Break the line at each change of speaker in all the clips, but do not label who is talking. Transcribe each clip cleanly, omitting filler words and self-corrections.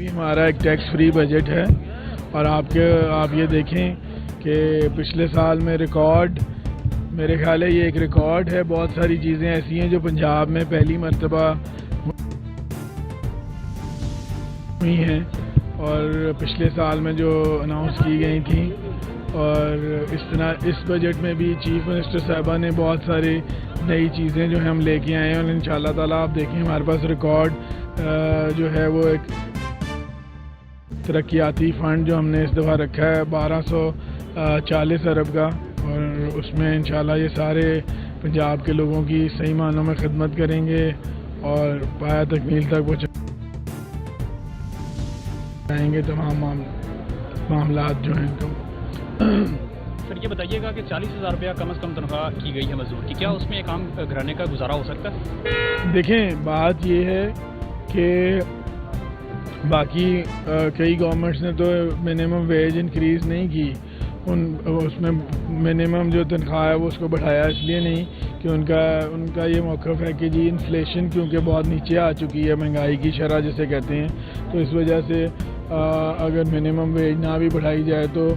भी हमारा एक टैक्स फ्री बजट है और आप ये देखें कि पिछले साल में रिकॉर्ड, मेरे ख्याल है ये एक रिकॉर्ड है। बहुत सारी चीज़ें ऐसी हैं जो पंजाब में पहली मर्तबा हुई हैं और पिछले साल में जो अनाउंस की गई थी। और इस बजट में भी चीफ मिनिस्टर साहिबा ने बहुत सारी नई चीज़ें जो है हम लेके आए हैं और इंशाल्लाह ताला आप देखें हमारे पास रिकॉर्ड जो है वो एक तरक्याती फ़ंड जो हमने इस दफ़ा रखा है 1240 अरब का, और उसमें इंशाल्लाह ये सारे पंजाब के लोगों की सही मानों में खिदमत करेंगे और पाया तकमील तक पहुँचाएँगे तमाम मामलात जो हैं इनको।
सर ये बताइएगा कि 40,000 रुपया कम से कम तनख्वाह की गई है मजदूर की, क्या उसमें एक आम घराने का गुजारा हो सकता है?
देखें, बात ये है कि बाकी कई गवर्नमेंट्स ने तो मिनिमम वेज इंक्रीज़ नहीं की, उसमें मिनिमम जो तनख्वाह है वो उसको बढ़ाया इसलिए नहीं कि उनका ये मौक़िफ़ है कि जी इन्फ्लेशन क्योंकि बहुत नीचे आ चुकी है, महंगाई की शरह जिसे कहते हैं, तो इस वजह से अगर मिनिमम वेज ना भी बढ़ाई जाए तो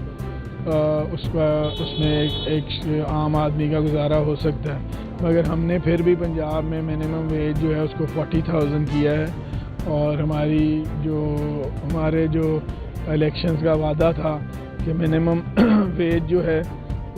उसमें एक आम आदमी का गुजारा हो सकता है। मगर हमने फिर भी पंजाब में मिनिमम वेज जो है उसको 40,000 किया है और हमारे जो इलेक्शंस का वादा था कि मिनिमम वेज जो है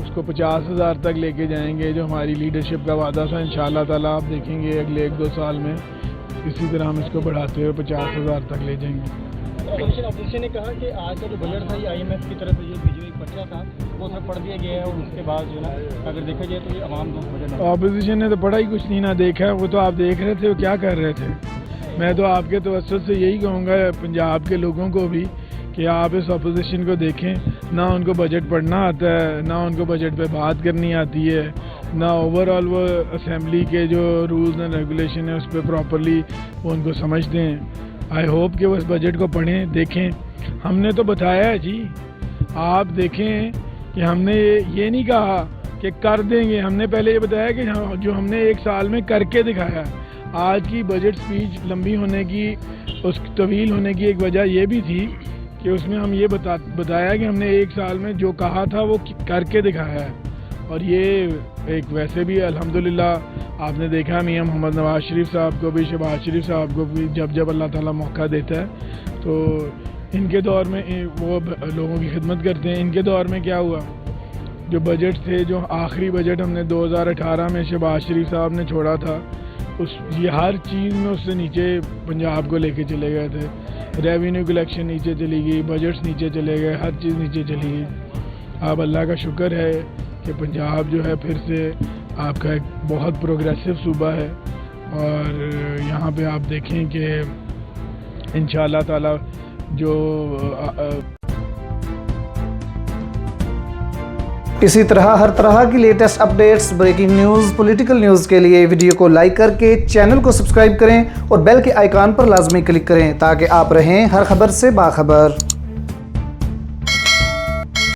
उसको 50,000 तक लेके जाएंगे, जो हमारी लीडरशिप का वादा था, इंशाल्लाह ताला आप देखेंगे अगले 1-2 साल में इसी तरह हम इसको बढ़ाते हुए 50,000 तक ले जाएंगे।
अपोजिशन ने कहा कि आज का जो बजट था ये IMF की तरफ से जो भेजी हुई पर्चा था वो सब पढ़ दिया गया है और उसके बाद जो है अगर देखा जाए तो ये आवाम बजट
अपोजिशन ने तो पढ़ा ही कुछ नहीं ना देखा है, वो तो आप देख रहे थे वो क्या कर रहे थे। मैं तो आपके तवज्जुह से यही कहूँगा पंजाब के लोगों को भी कि आप इस अपोजिशन को देखें, ना उनको बजट पढ़ना आता है, ना उनको बजट पे बात करनी आती है, ना ओवरऑल वो असेंबली के जो रूल्स एंड रेगुलेशन है उस पर प्रॉपरली वो उनको समझते हैं। आई होप कि वो इस बजट को पढ़ें, देखें। हमने तो बताया है जी, आप देखें कि हमने ये नहीं कहा कि कर देंगे, हमने पहले ये बताया कि जो हमने 1 साल में करके दिखाया। आज की बजट स्पीच लंबी होने की, उस तवील होने की एक वजह ये भी थी कि उसमें हम ये बताया कि हमने 1 साल में जो कहा था वो करके दिखाया है। और ये एक वैसे भी अल्हम्दुलिल्लाह आपने देखा मियां मोहम्मद नवाज शरीफ साहब को भी, शहबाज शरीफ साहब को भी जब अल्लाह ताला मौका देता है तो इनके दौर में वो लोगों की खिदमत करते हैं। इनके दौर में क्या हुआ, जो बजट थे, जो आखिरी बजट हमने 2018 में शहबाज शरीफ साहब ने छोड़ा था, ये हर चीज़ में उससे नीचे पंजाब को लेके चले गए थे। रेवेन्यू कलेक्शन नीचे चली गई, बजट्स नीचे चले गए, हर चीज़ नीचे चली गई। अब अल्लाह का शुक्र है कि पंजाब जो है फिर से आपका एक बहुत प्रोग्रेसिव सूबा है और यहाँ पे आप देखें कि इंशाअल्लाह ताला जो
इसी तरह हर तरह की latest updates, breaking news, political news के लिए वीडियो को लाइक करके चैनल को सब्सक्राइब करें और बेल के आइकॉन पर लाजमी क्लिक करें ताकि आप रहें हर खबर से बाखबर।